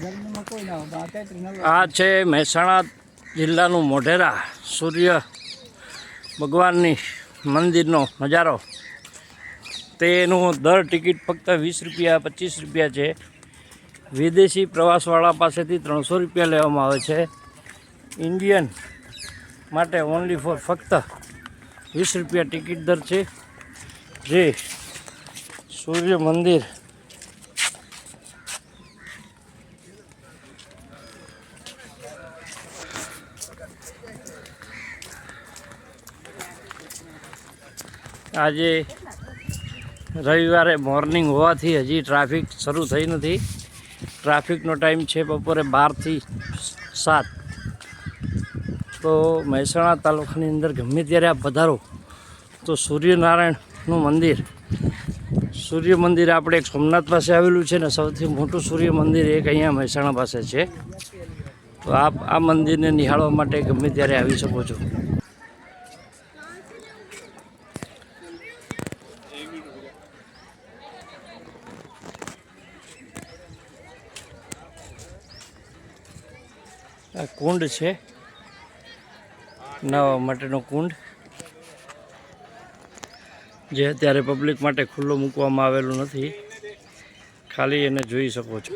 આ છે મહેસાણા જિલ્લાનું મોઢેરા સૂર્ય ભગવાનની મંદિરનો નજારો. તેનું દર ટિકિટ ફક્ત 20 રૂપિયા 25 રૂપિયા છે. વિદેશી પ્રવાસવાળા પાસેથી 300 રૂપિયા લેવામાં આવે છે. ઇન્ડિયન માટે ઓનલી ફોર ફક્ત 20 રૂપિયા ટિકિટ દર છે. જે સૂર્ય મંદિર આજે રવિવારે મોર્નિંગ હોવાથી હજી ટ્રાફિક શરૂ થઈ નથી. ટ્રાફિકનો ટાઈમ છે બપોરે 12 થી 7. તો મહેસાણા તાલુકાની અંદર ગમે ત્યારે આપ પધારો તો સૂર્યનારાયણનું મંદિર, સૂર્ય મંદિર આપણે એક સોમનાથ પાસે આવેલું છે ને સૌથી મોટું સૂર્ય મંદિર એક અહીંયા મહેસાણા પાસે છે. તો આપ આ મંદિરને નિહાળવા માટે ગમે ત્યારે આવી શકો છો. આ કુંડ છે, નાહવા માટેનો કુંડ, જે અત્યારે પબ્લિક માટે ખુલ્લો મૂકવામાં આવેલું નથી, ખાલી એને જોઈ શકો છો.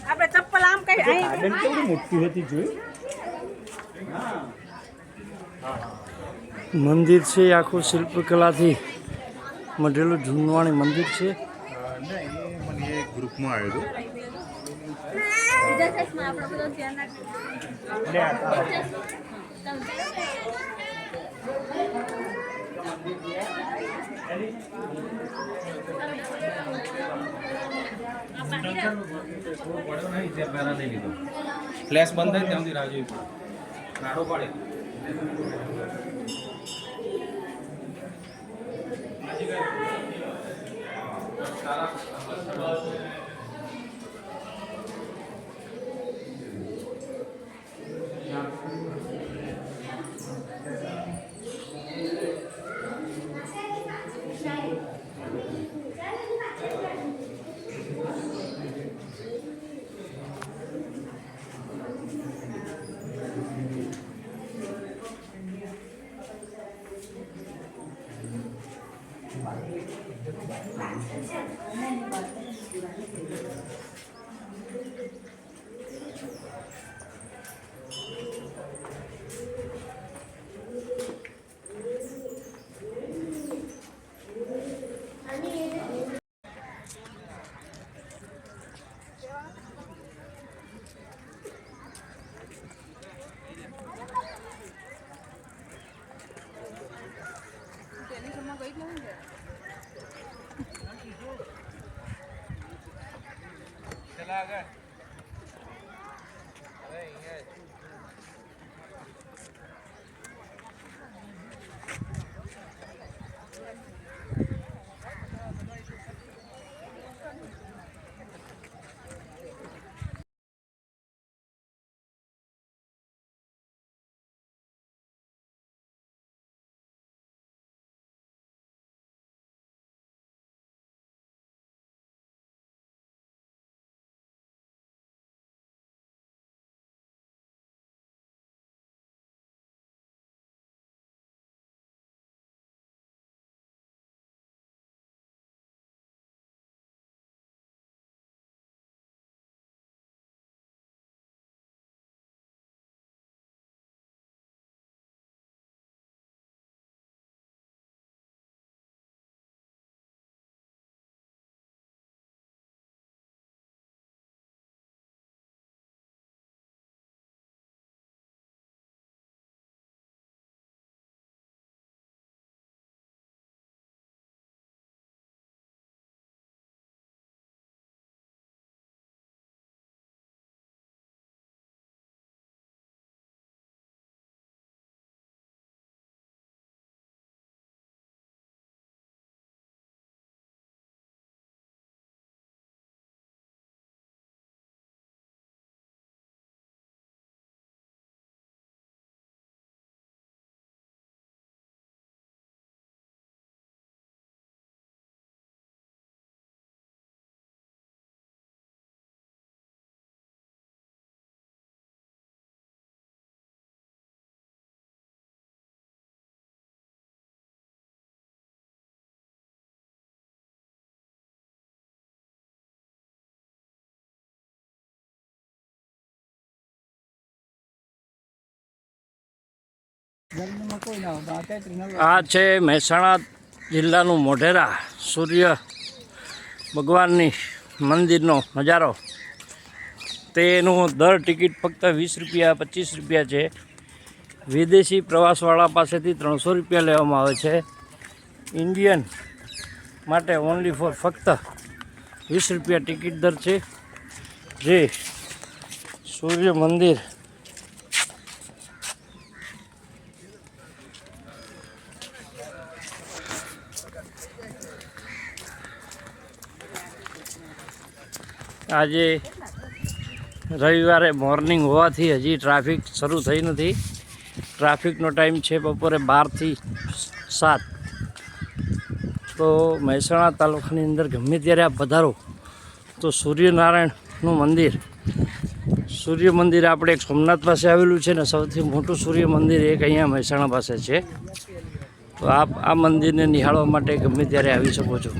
આપણે ચપ્પલ આમ કઈ ગાર્ડન કેવડી મોટી હતી જોઈ. મંદિર છે આખું શિલ્પકલાથી મઢેલું જૂનવાણી મંદિર છે. મને એ ગ્રુપમાં આવ્યો બીજા સેક્સમાં આપણે બધું ધ્યાન ફ્લેશ બંધ થાય ત્યાં સુધી રાહ જોવી પડે. નાડો પાડે આ છે મહેસાણા જિલ્લાનું મોઢેરા સૂર્ય ભગવાનની મંદિરનો નજારો. તેનું દર ટિકિટ ફક્ત 20 રૂપિયા 25 રૂપિયા છે. વિદેશી પ્રવાસવાળા પાસેથી 300 રૂપિયા લેવામાં આવે છે. ઇન્ડિયન માટે ઓનલી ફોર ફક્ત 20 રૂપિયા ટિકિટ દર છે. જે સૂર્ય મંદિર આજે રવિવારે મોર્નિંગ હોવાથી હજી ટ્રાફિક શરૂ થઈ નથી. ટ્રાફિકનો ટાઈમ છે બપોરે 12 થી 7. તો મહેસાણા તાલુકાની અંદર ગમે ત્યારે આપ પધારો તો સૂર્યનારાયણનું મંદિર, સૂર્ય મંદિર આપણે એક સોમનાથ પાસે આવેલું છે ને સૌથી મોટું સૂર્ય મંદિર એક અહીંયા મહેસાણા પાસે છે. તો આપ આ મંદિરને નિહાળવા માટે ગમે ત્યારે આવી શકો છો.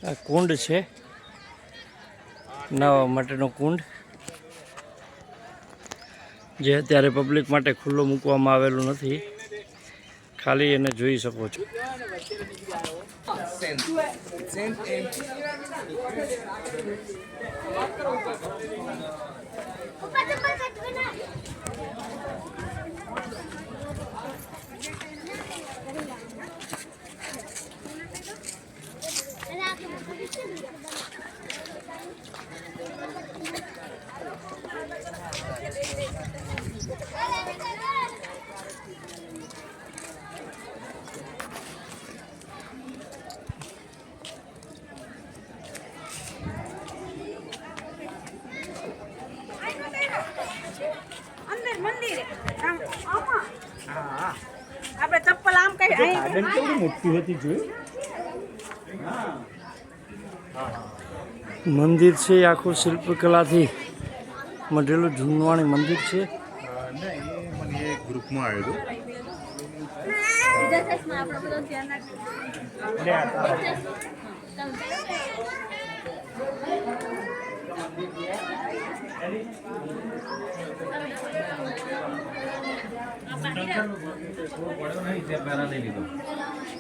આ કુંડ છે, નાહવા માટેનો કુંડ, જે અત્યારે પબ્લિક માટે ખુલ્લો મૂકવામાં આવેલું નથી, ખાલી એને જોઈ શકો છો. અંદર મંદિર આમાં આપણે ચપ્પલ આમ કઈ ગાર્ડન કેવડી મોટી હતી જોયું? મંદિર છે આખું શિલ્પકલાથી મઢેલું જૂનવાણી મંદિર છે. ના, એ મને એ ગ્રુપમાં આવ્યું હતું. બીજા સાઈડમાં આપણે બધું ધ્યાન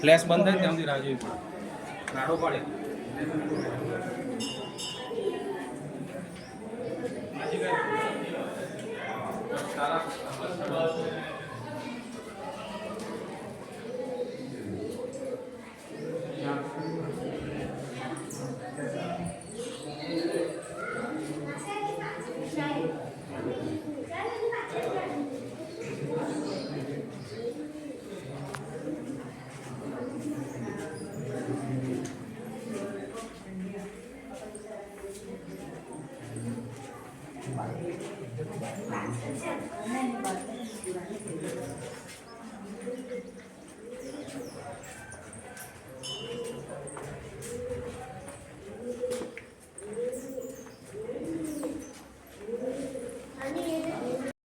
ફ્લેશ બંધ થાય ત્યાં સુધી રાહ જોવી પડે. નાડો પાડે.